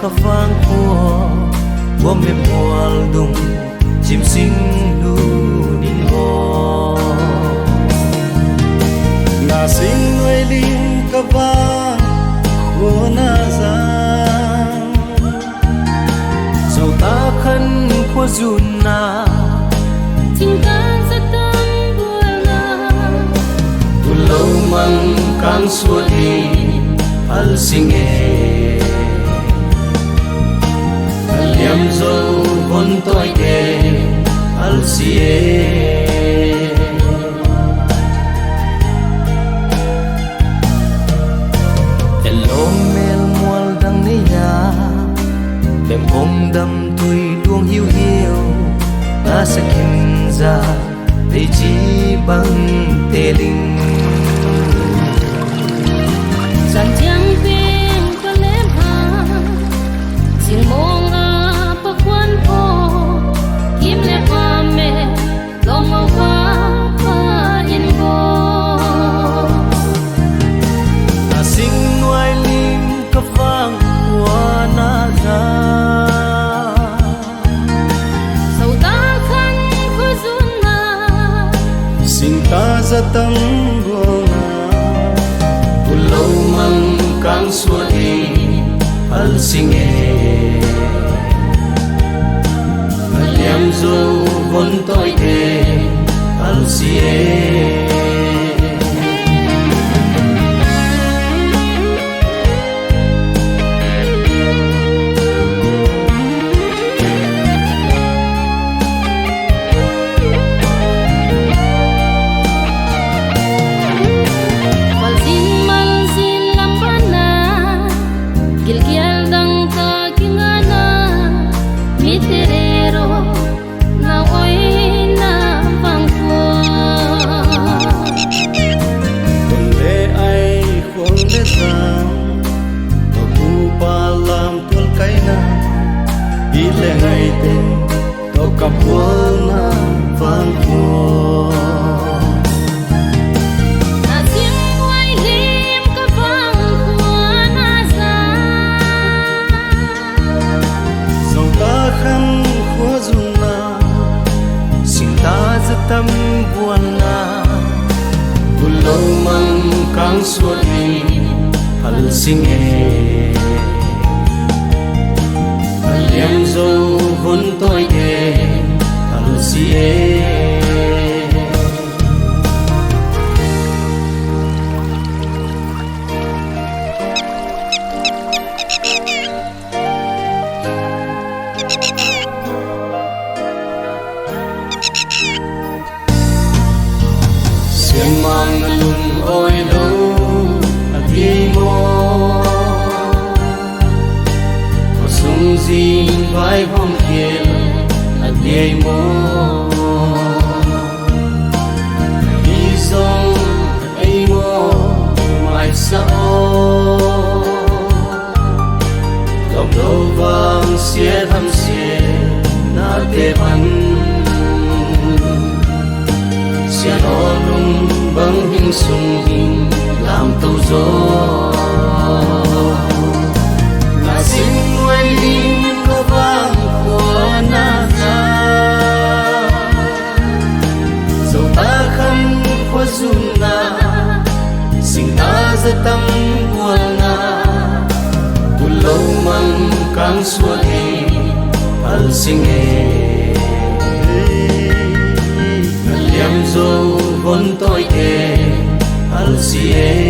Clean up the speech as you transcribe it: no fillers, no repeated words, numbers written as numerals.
ka vang khua wo me mual dung chim sing lu nin ho na sing nuôi ling ka vang khua na za dầu ta khăn khua dùn na tình tan rất tâm buồn na tu lâu mang kang suốt đi al singe al yam zo bon toy ke al sie đêm ôm đâm tôi đuông hiu hiu ta sẽ kinh ra để chỉ bằng tê linh dàn tiếng viên có nếp hà riêng mong à bắc quan phố kim lệ hoa mẹ lòng màu hoa hoa yên vô ta sinh nuôi lim cấp vang hoa na ra ta ra tâm buồn tu lâu mang kang suốt đi al singe al yam zo bon toy ke al sie ile ngày tên to cặp na vang khua na tiếng ngoài lim ka vang khua na ra dòng ta khăn khua dung na sinh ta rất tâm buồn na tu lâu mang kang suốt đi al singe em dâu vốn tôi kề al sie xiên mang lùng ôi lâu đi mô sung gì vai hong kia là đêm mô đi sông ấy mô mai sau lòng đầu vàng xia thăm xia na tê bắn xia nó lung băng hình sung hình làm tàu gió là xin nuôi lim có vang khua na ra dầu ta khăn khua dung na sinh ta rất tâm buồn na tu lâu mang kang suốt đi al singe al yam zo bon toy ke al sie